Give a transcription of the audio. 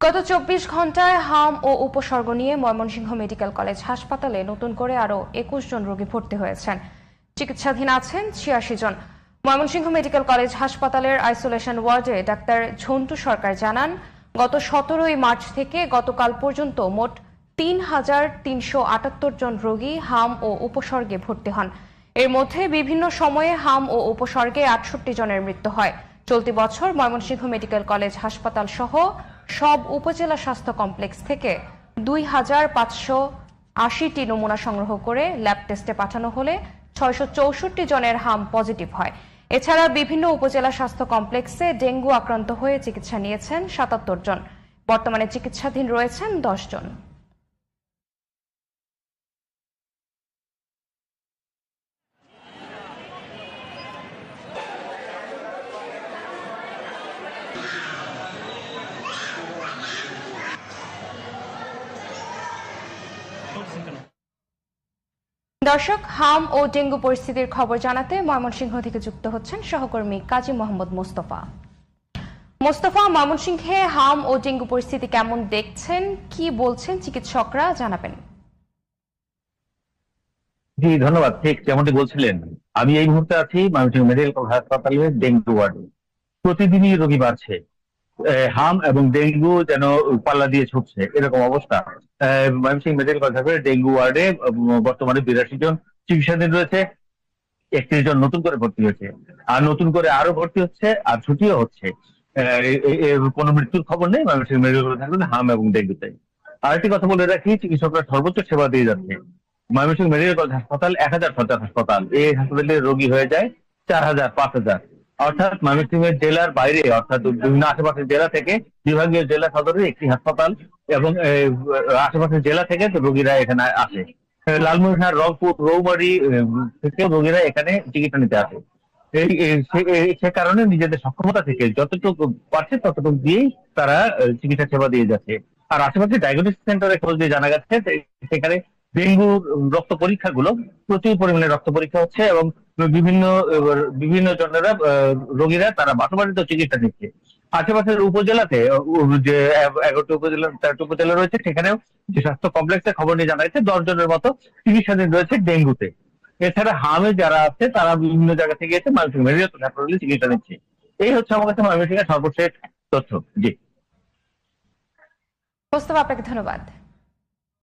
গত ২৪ ঘন্টায় হাম ও উপসর্গ নিয়ে ময়মনসিংহ মেডিকেল কলেজ হাসপাতালে নতুন করে আরও ২১ জন রোগী ভর্তি হয়েছেন। চিকিৎসাধীন আছেন ৮৬ জন। ময়মনসিংহ মেডিকেল কলেজ হাসপাতালের আইসোলেশন ওয়ার্ডে ডাক্তার ঝন্টু সরকার জানান, গত ১৭ই মার্চ থেকে গতকাল পর্যন্ত মোট ৩,৩৭৮ জন রোগী হাম ও উপসর্গে ভর্তি হন। এর মধ্যে বিভিন্ন সময়ে হাম ও উপসর্গে ৬৮ জনের মৃত্যু হয়। চলতি বছর ময়মনসিংহ মেডিকেল কলেজ হাসপাতাল সহ সব উপজেলা স্বাস্থ্য কমপ্লেক্স থেকে ২,৫৮০টি নমুনা সংগ্রহ করে ল্যাব টেস্টে পাঠানো হলে ৬৬৪ জনের হাম পজিটিভ হয়। এছাড়া বিভিন্ন উপজেলা স্বাস্থ্য কমপ্লেক্সে ডেঙ্গু আক্রান্ত হয়ে চিকিৎসা নিয়েছেন ৭৭ জন। বর্তমানে চিকিৎসাধীন রয়েছেন ১০ জন। দর্শক, হাম ও ডেঙ্গু পরিস্থিতির খবর জানাতে ময়মনসিংহ থেকে যুক্ত হচ্ছেন সহকর্মী কাজী মোহাম্মদ মোস্তফা। মোস্তফা, ময়মনসিংহে হাম ও ডেঙ্গু পরিস্থিতি কেমন দেখছেন, কি বলছেন চিকিৎসকরা, জানাবেন। জি ধন্যবাদ। ঠিক যেমনটি বলছিলেন, আমি এই মুহূর্তে আছি ময়মনসিংহ মেডিকেল হাসপাতালের ডেঙ্গু ওয়ার্ডে। প্রতিদিনই রোগী বাড়ছে। হাম এবং ডেঙ্গু যেন পাল্লা দিয়ে ছুটছে, এরকম অবস্থা। ময়মনসিংহ মেডিকেল কলেজ হাসপাতালের ডেঙ্গু ওয়ার্ডে বর্তমানে ৮২ জন চিকিৎসাধীন রয়েছে। ৩১ জন নতুন করে ভর্তি হয়েছে, আর নতুন করে আরো ভর্তি হচ্ছে, আর ছুটিও হচ্ছে। কোনো মৃত্যুর খবর নেই ময়মনসিংহ মেডিকেল কলেজ হাসপাতালে হাম এবং ডেঙ্গুতে। আরেকটি কথা বলে রাখি, চিকিৎসকরা সর্বোচ্চ সেবা দিয়ে যাচ্ছে। ময়মনসিংহ মেডিকেল কলেজ হাসপাতাল ১,০০০ শয্যার হাসপাতাল। এই হাসপাতালে রোগী হয়ে যায় ৪,০০০, ৫,০০০। অর্থাৎ ময়মনসিংহ জেলার বাইরে, অর্থাৎ বিভিন্ন আশেপাশের জেলা থেকে বিভাগীয় জেলা সদরের একটি হাসপাতাল এবং আশেপাশের জেলা থেকে রোগীরা এখানে আসে। লালমনিরহাট, রংপুর, রৌমারী থেকে রোগীরা এখানে চিকিৎসা নিতে আসে। সে কারণে নিজেদের সক্ষমতা থেকে যতটুকু পারছে ততটুকু দিয়েই তারা চিকিৎসা সেবা দিয়ে যাচ্ছে। আর আশেপাশে ডায়াগনস্টিক সেন্টারে খোঁজ দিয়ে জানা গেছে সেখানে ডেঙ্গুর রক্ত পরীক্ষাগুলো প্রচুর পরিমাণে রক্ত পরীক্ষা হচ্ছে এবং বিভিন্ন বিভিন্ন জনেরা রোগীরা তারা বাসাবাড়িতে চিকিৎসা নিচ্ছে। আশেপাশের উপজেলাতে যে ১১টি উপজেলা, ১৩টি উপজেলা রয়েছে, সেখানেও যে স্বাস্থ্য কমপ্লেক্সে খবর নিয়ে জানা গেছে ১০ জনের মতো চিকিৎসাধীন রয়েছে ডেঙ্গুতে। এছাড়া হামে যারা আছে তারা বিভিন্ন জায়গা থেকে এসে ময়মনসিংহ মেডিকেল হাসপাতালে চিকিৎসা নিচ্ছে। এই হচ্ছে আমার কাছে ময়মনসিংহের সর্বশেষ তথ্য। জি মোস্তফা, আপনাকে ধন্যবাদ।